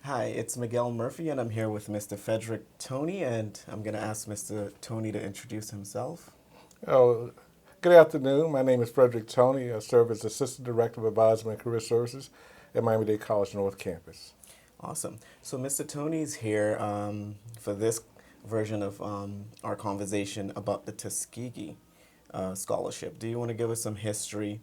Hi, it's Miguel Murphy, and I'm here with Mr. Frederick Tony, and I'm going to ask Mr. Tony to introduce himself. Oh, good afternoon. My name is Frederick Tony. I serve as Assistant Director of Advisement and Career Services at Miami-Dade College North Campus. Awesome. So, Mr. Tony's here for this version of our conversation about the Tuskegee scholarship. Do you want to give us some history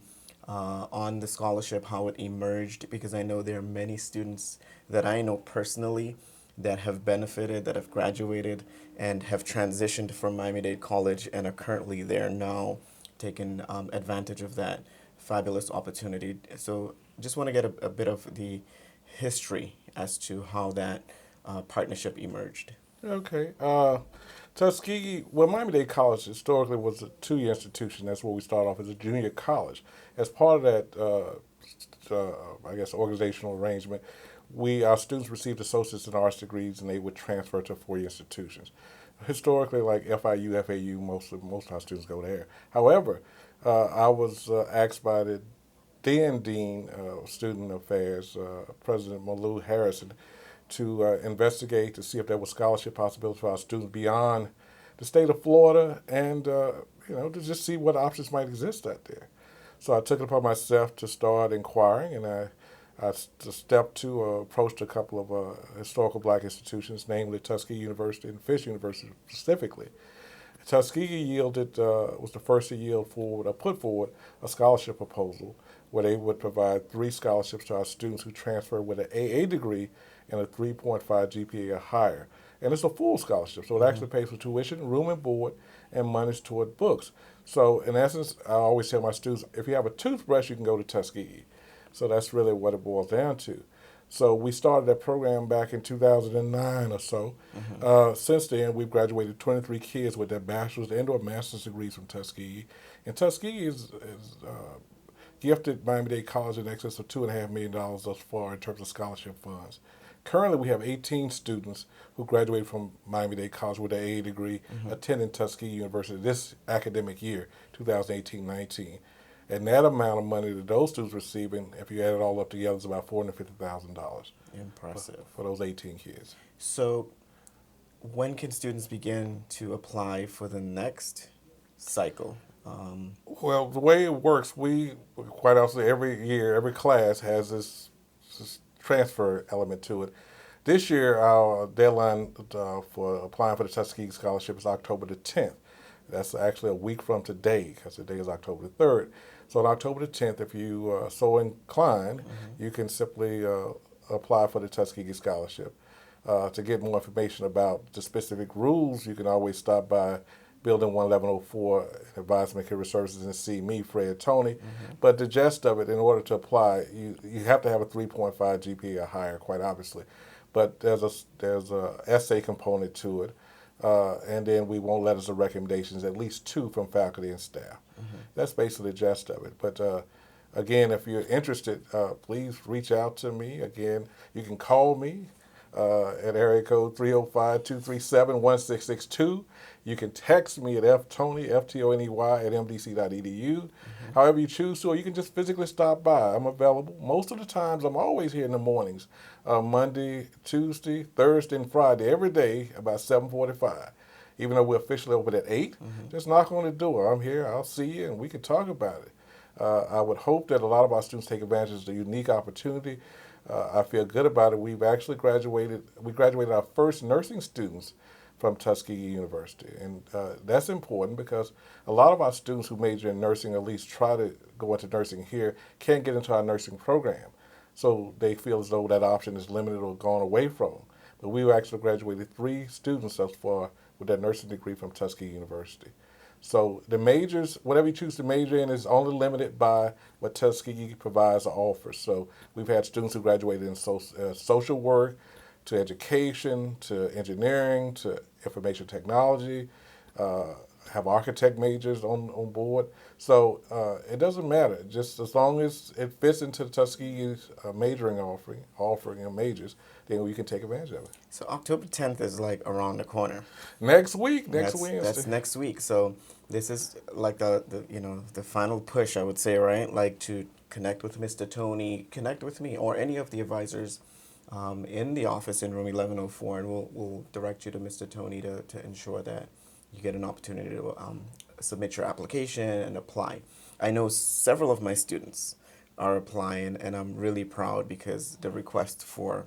on the scholarship, how it emerged? Because I know there are many students that I know personally that have benefited, that have graduated, and have transitioned from Miami-Dade College and are currently there now, taking advantage of that fabulous opportunity. So, just want to get a bit of the history as to how that partnership emerged. Okay. Tuskegee, well, Miami-Dade College historically was a two-year institution. That's where we start off as a junior college. As part of that, I guess, organizational arrangement, our students received associates in arts degrees, and they would transfer to four-year institutions. Historically, like FIU, FAU, most of our students go there. However, I was asked by the then Dean of Student Affairs, President Malou Harrison, to investigate to see if there was scholarship possibilities for our students beyond the state of Florida, and to just see what options might exist out there. So I took it upon myself to start inquiring, and I stepped to approached a couple of historical black institutions, namely Tuskegee University and Fisk University specifically. Tuskegee was the first to put forward a scholarship proposal where they would provide three scholarships to our students who transfer with an AA degree and a 3.5 GPA or higher. And it's a full scholarship, so it actually pays for tuition, room and board, and monies toward books. So in essence, I always tell my students, if you have a toothbrush, you can go to Tuskegee. So that's really what it boils down to. So we started that program back in 2009 or so. Since then, we've graduated 23 kids with their bachelor's and or master's degrees from Tuskegee. And Tuskegee is gifted Miami-Dade College in excess of $2.5 million thus far in terms of scholarship funds. Currently, we have 18 students who graduated from Miami-Dade College with an AA degree attending Tuskegee University this academic year, 2018-19. And that amount of money that those students receiving, if you add it all up together, is about $450,000 Impressive. for those 18 kids. So, when can students begin to apply for the next cycle? Well, the way it works, we quite honestly every year, every class has this transfer element to it. This year, our deadline for applying for the Tuskegee Scholarship is October the 10th. That's actually a week from today, because today is October the 3rd. So on October the 10th, if you are so inclined, you can simply apply for the Tuskegee Scholarship. To get more information about the specific rules, you can always stop by Building 1104 in Advisement Career Services and see me, Fred Tony. But the gist of it, in order to apply, you have to have a 3.5 GPA or higher, quite obviously. But there's a essay component to it, and then we want letters of recommendations, at least two from faculty and staff. That's basically the gist of it. But again, if you're interested, please reach out to me. Again, you can call me at area code 305-237-1662. You can text me at ftony, F-T-O-N-E-Y, at mdc.edu. However you choose to, or you can just physically stop by. I'm available. Most of the times, I'm always here in the mornings, Monday, Tuesday, Thursday, and Friday, every day about 7:45. Even though we're officially open at 8, just knock on the door. I'm here, I'll see you, and we can talk about it. I would hope that a lot of our students take advantage of the unique opportunity. I feel good about it. We graduated our first nursing students from Tuskegee University. And that's important because a lot of our students who major in nursing, at least try to go into nursing here, can't get into our nursing program. So they feel as though that option is limited or gone away from them. But we actually graduated 3 students thus far with their nursing degree from Tuskegee University. So the majors, whatever you choose to major in, is only limited by what Tuskegee provides or offers. So we've had students who graduated in social work, to education, to engineering, to information technology, have architect majors on board. So it doesn't matter. Just as long as it fits into the Tuskegee's majoring offering of majors, then we can take advantage of it. So October 10th is like around the corner. Next week, next That's Wednesday. next week. So this is like the final push, I would say, right? Like to connect with Mr. Tony, connect with me, or any of the advisors in the office in room 1104, and we'll direct you to Mr. Tony to ensure that you get an opportunity to submit your application and apply. I know several of my students are applying, and I'm really proud because the request for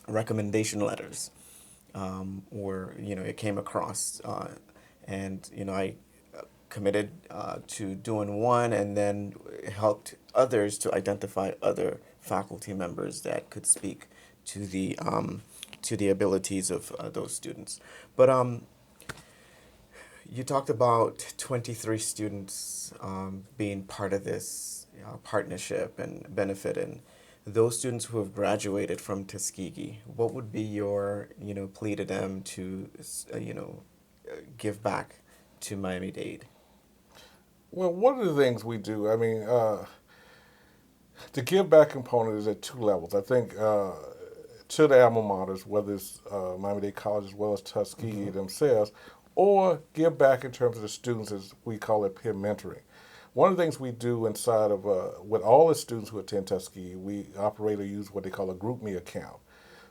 recommendation letters were, it came across, and, I committed to doing one and then helped others to identify other faculty members that could speak to the abilities of those students. But you talked about 23 students being part of this partnership and benefit, and those students who have graduated from Tuskegee. What would be your, plea to them to, give back to Miami-Dade? Well, one of the things we do, I mean, the give back component is at two levels. I think to the alma maters, whether it's Miami-Dade College as well as Tuskegee themselves, or give back in terms of the students, as we call it, peer mentoring. One of the things we do inside of, with all the students who attend Tuskegee, we operate or use what they call a GroupMe account.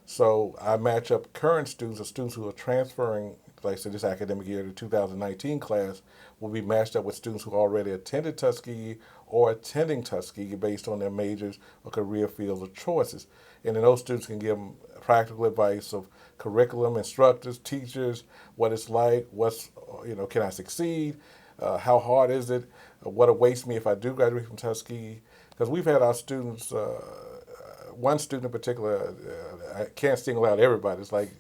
So I match up current students or students who are transferring, like I said, this academic year, the 2019 class will be matched up with students who already attended Tuskegee or attending Tuskegee based on their majors or career fields or choices. And then those students can give them practical advice of curriculum, instructors, teachers, what it's like, can I succeed, how hard is it, what awaits me if I do graduate from Tuskegee. Because we've had our students, one student in particular, I can't single out everybody. It's like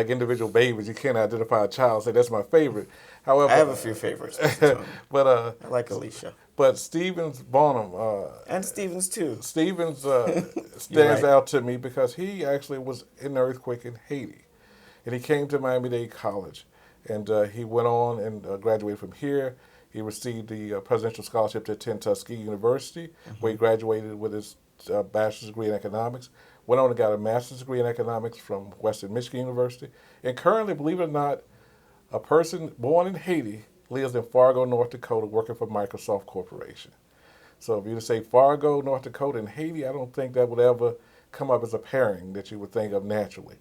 individual babies. You can't identify a child and say that's my favorite. However, I have a few favorites, Mr. Tony. but I like Alicia. But Stevens Bonham, And Stevens, too. Stevens right. stands out to me because he actually was in the earthquake in Haiti, and he came to Miami-Dade College, and he went on and graduated from here. He received the presidential scholarship to attend Tuskegee University, where he graduated with his bachelor's degree in economics. Went on and got a master's degree in economics from Western Michigan University, and currently, believe it or not, a person born in Haiti lives in Fargo, North Dakota, working for Microsoft Corporation. So if you say Fargo, North Dakota, and Haiti, I don't think that would ever come up as a pairing that you would think of naturally.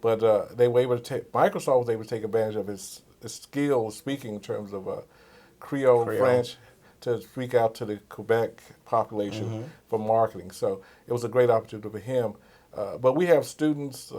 But they were able to Microsoft was able to take advantage of his skills speaking in terms of Creole, French, to speak out to the Quebec population for marketing. So it was a great opportunity for him. But we have students,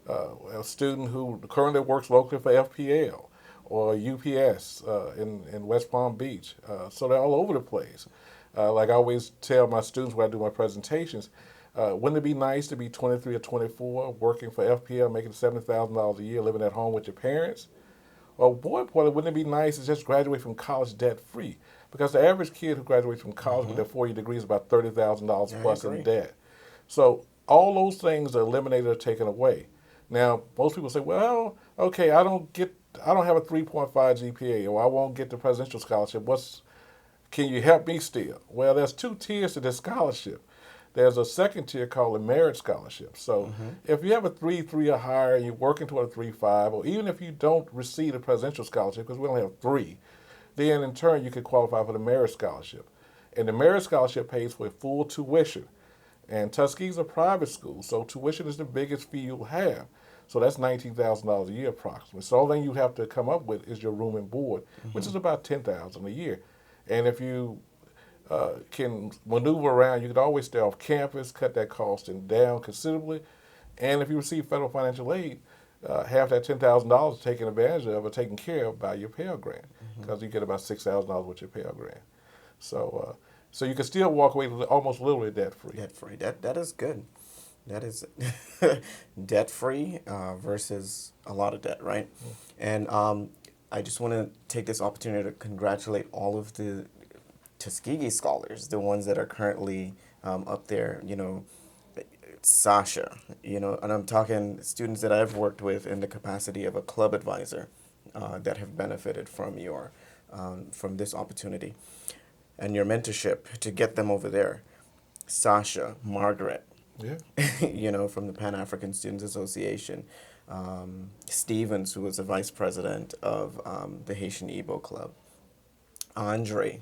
a student who currently works locally for FPL or UPS in West Palm Beach. So they're all over the place. Like I always tell my students when I do my presentations, wouldn't it be nice to be 23 or 24 working for FPL, making $70,000 a year, living at home with your parents? Or boy, wouldn't it be nice to just graduate from college debt-free? Because the average kid who graduates from college with their 4-year degree is about $30,000 plus in debt. So all those things are eliminated or taken away. Now, most people say, well, okay, I don't have a 3.5 GPA, or I won't get the presidential scholarship. Can you help me still? Well, there's two tiers to this scholarship. There's a second tier called a merit scholarship. So if you have a 3.3 or higher and you're working toward a 3.5, or even if you don't receive a presidential scholarship, because we only have 3, then in turn you could qualify for the merit scholarship. And the merit scholarship pays for a full tuition. And Tuskegee's a private school, so tuition is the biggest fee you'll have. So that's $19,000 a year approximately. So all thing you have to come up with is your room and board, which is about $10,000 a year. And if you can maneuver around, you can always stay off campus, cut that cost down considerably. And if you receive federal financial aid, half that $10,000 is taken advantage of or taken care of by your Pell Grant, because you get about $6,000 with your Pell Grant. So so you can still walk away almost literally debt-free. Debt-free. That is good. That is debt-free versus a lot of debt, right? And I just want to take this opportunity to congratulate all of the Tuskegee Scholars, the ones that are currently up there, Sasha, and I'm talking students that I've worked with in the capacity of a club advisor that have benefited from from this opportunity and your mentorship to get them over there. Sasha, Margaret, from the Pan-African Students Association, Stevens, who was the vice president of the Haitian Igbo Club, Andre,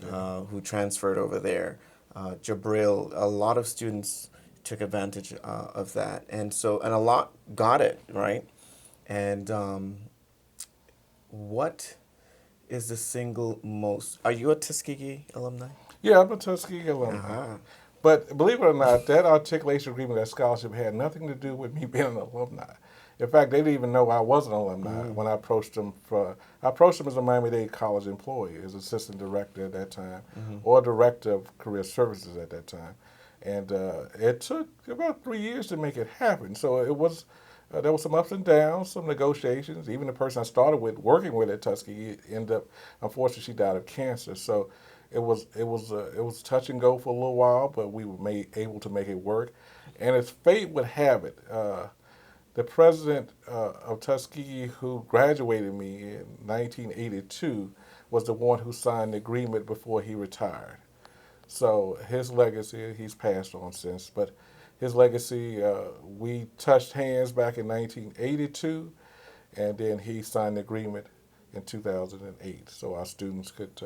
who transferred over there, Jabril, a lot of students took advantage of that, and a lot got it right. And what is the single most? Are you a Tuskegee alumni? Yeah, I'm a Tuskegee alumni. Uh-huh. But believe it or not, that articulation agreement, that scholarship had nothing to do with me being an alumni. In fact, they didn't even know I was an alumni when I approached them. I approached them as a Miami-Dade College employee, as assistant director at that time, or director of career services at that time. And it took about 3 years to make it happen. So it was there was some ups and downs, some negotiations. Even the person I started with, working with at Tuskegee, ended up, unfortunately, she died of cancer. So it was touch and go for a little while, but we were able to make it work. And as fate would have it, the president of Tuskegee, who graduated me in 1982, was the one who signed the agreement before he retired. So his legacy, he's passed on since, but his legacy, we touched hands back in 1982, and then he signed the agreement in 2008, so our students could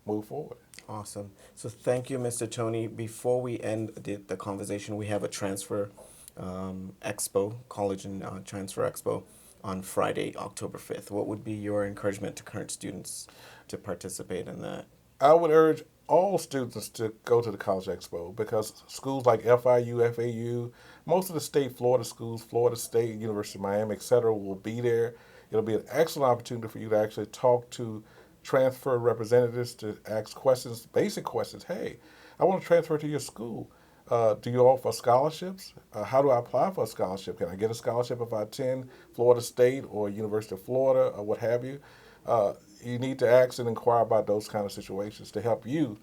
move forward. Awesome. So thank you, Mr. Tony. Before we end the conversation, we have a transfer expo, college and transfer expo on Friday, October 5th. What would be your encouragement to current students to participate in that? I would urge all students to go to the College Expo because schools like FIU, FAU, most of the state Florida schools, Florida State, University of Miami, etc., will be there. It'll be an excellent opportunity for you to actually talk to transfer representatives, to ask questions, basic questions. Hey, I want to transfer to your school. Do you offer scholarships? How do I apply for a scholarship? Can I get a scholarship if I attend Florida State or University of Florida or what have you? You need to ask and inquire about those kind of situations to help you,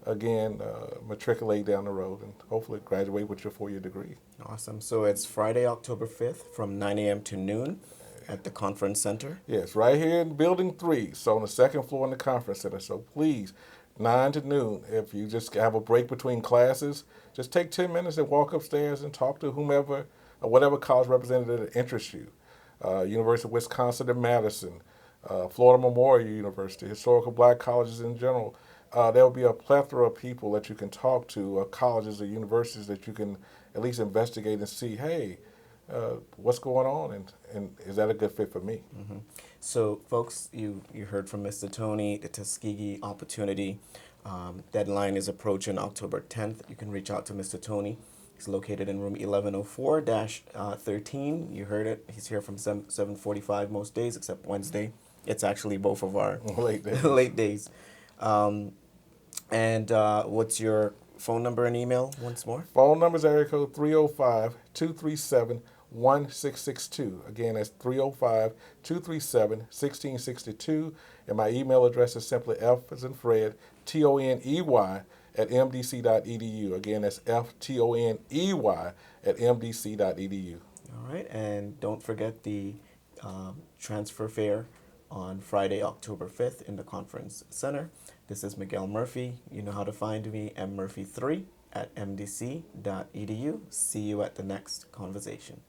again, matriculate down the road and hopefully graduate with your 4-year degree. Awesome. So it's Friday, October 5th from 9 a.m. to noon at the Conference Center. Yes, right here in Building 3, so on the second floor in the Conference Center. So please, 9 to noon. If you just have a break between classes, just take 10 minutes and walk upstairs and talk to whomever or whatever college representative that interests you. University of Wisconsin in Madison, Florida Memorial University, historical black colleges in general. There will be a plethora of people that you can talk to, colleges or universities that you can at least investigate and see, hey, what's going on and is that a good fit for me? Mm-hmm. So, folks, you heard from Mr. Tony, the Tuskegee opportunity. Deadline is approaching October 10th. You can reach out to Mr. Tony. He's located in room 1104-13. You heard it. He's here from 7:45 most days except Wednesday. It's actually both of our Late days. late days. And what's your phone number and email once more? Phone number is area code 305-237-1662. Again, that's 305-237-1662. And my email address is simply F as in Fred, TONEY at mdc.edu. Again, that's FTONEY at mdc.edu. All right. And don't forget the transfer fair on Friday, October 5th in the Conference Center. This is Miguel Murphy. You know how to find me, mmurphy3 at mdc.edu. See you at the next conversation.